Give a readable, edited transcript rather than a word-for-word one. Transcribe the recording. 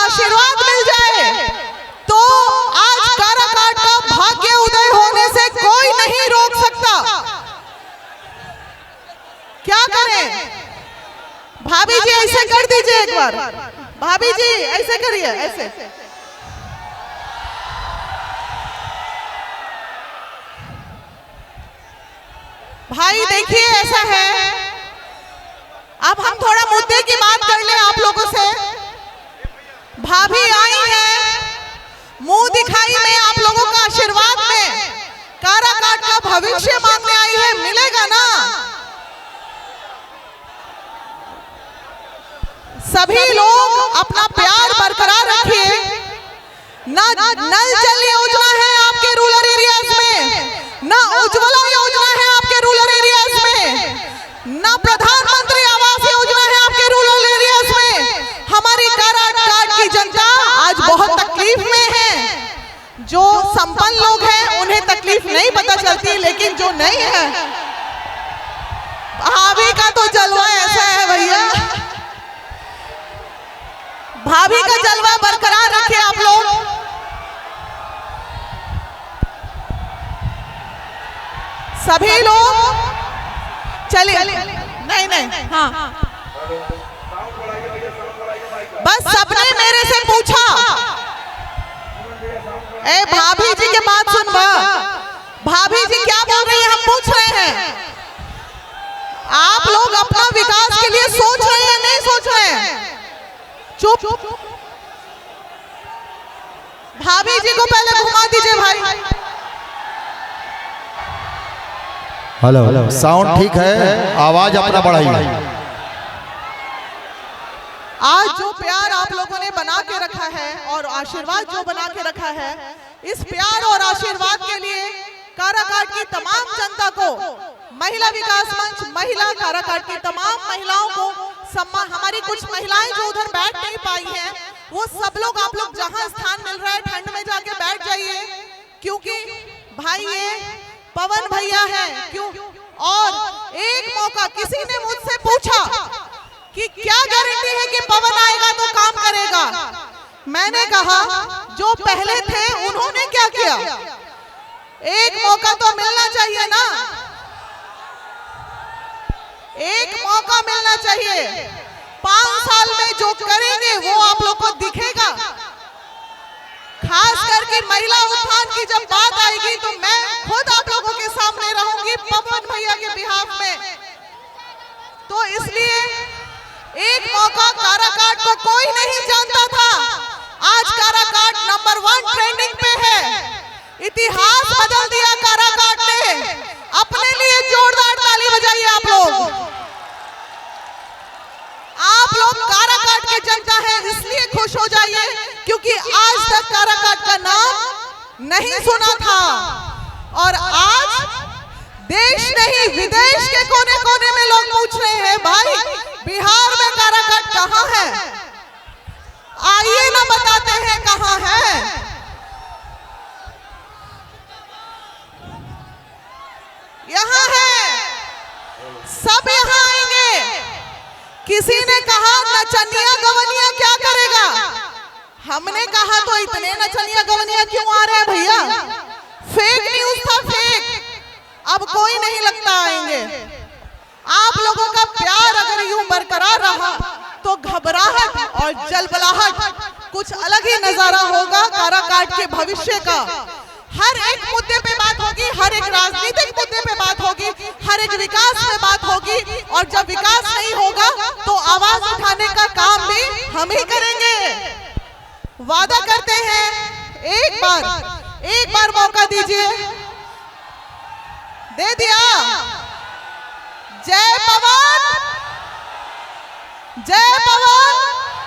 आशीर्वाद मिल जाए तो आज काराकाट का भाग्य उदय होने से कोई नहीं रोक सकता। क्या करें? भाभी जी ऐसे कर दीजिए एक बार, भाभी जी ऐसे करिए, ऐसे। भाई देखिए ऐसा है, अब हम थोड़ा मुद्दे की बात कर लें आप लोगों से। भाभी आई है मुंह दिखाई में, आप लोगों का आशीर्वाद में, काराकाट का भविष्य मांगने आई है, मिलेगा ना? सभी लोग अपना प्यार बरकरार रखिए। ना नल जल योजना है आपके रूरल एरियाज में, ना उज्ज्वला योजना है आपके रूरल एरियाज में, ना प्रधानमंत्री आवास योजना है आपके रूरल एरियाज में। हमारी काराकाट की जनता आज बहुत तकलीफ में है। जो संपन्न लोग हैं उन्हें तकलीफ नहीं पता चलती, लेकिन जो नहीं है, भाभी का तो जलवा ऐसा है भैया। भाभी का जलवा बरकरार रखे आप लोग। सभी लोग चलिए, नहीं हाँ, बस सबने मेरे से पूछा, ए भाभी जी की बात सुन बा, भाभी जी क्या बोल रही है हम पूछ रहे हैं। आप लोग अपना विकास के लिए सोच रहे हैं, नहीं सोच रहे हैं? चुप। भाभी जी को पहले घुमा दीजिए भाई। हेलो, साउंड ठीक है, आवाज अपना बढ़ाइए। आज जो प्यार आप लोगों ने बना के रखा है और आशीर्वाद जो बना के रखा है, इस प्यार और आशीर्वाद के लिए काराकाट की तमाम जनता को, महिला विकास मंच, महिला काराकाट की तमाम महिलाओं को सम्मान, हमारी कुछ महिलाएं जो उधर बैठ नहीं पाई हैं, वो सब लोग, आप लोग जहां स्थान मिल रहा है ठंड में जाके बैठ जाइए, क्योंकि भाई ये पवन भैया है। क्यों? और एक मौका किसी ने मुझसे पूछा कि क्या गारंटी है कि पवन आएगा तो काम करेगा। मैंने कहा जो पहले थे उन्होंने क्या किया, एक मौका तो मिलना चाहिए ना, एक मौका मिलना चाहिए। 5 साल में जो करेंगे वो आप लोग को दिखेगा। खास करके महिला उत्थान की जब बात आएगी तो मैं खुद आप लोगों के सामने रहूंगी पवन भैया के बिहाफ में। तो इसलिए एक मौका, काराकाट को कोई नहीं जानता था, आज काराकाट नंबर 1 ट्रेंडिंग पे है। इतिहास बदल दिया काराकाट ने। अपने लिए जोरदार ताली बजाइए आप लोग। आप लोग काराकाट के जनता है इसलिए खुश हो जाइए, क्योंकि आज तक काराकाट का नाम नहीं सुना था और आज देश नहीं विदेश के कोने कोने में लोग पूछ रहे हैं, भाई बिहार में काराकाट कहां है? आइए ना बताते हैं कहां है। यहां है, सब यहां आएंगे। किसी ने कहा नचनिया गवनिया क्या करेगा? हमने कहा तो इतने नचनिया गवनिया क्यों आ रहे हैं भैया? फेक न्यूज था, फेक। अब कोई नहीं लगता आएंगे। आप लोगों का प्यार अगर यूं बरकरार रहा तो घबराहट और जलबलाहट कुछ अलग ही नजारा होगा काराकाट के भविष्य का। हर एक मुद्दे पे बात होगी, हर एक राजनीतिक मुद्दे पे बात होगी, हर एक विकास पे बात होगी, और जब विकास नहीं होगा तो आवाज उठाने का काम भी हम ही करेंगे। वादा करते हैं एक बार मौका दीजिए। दे दिया। जय पवन, जय पवन।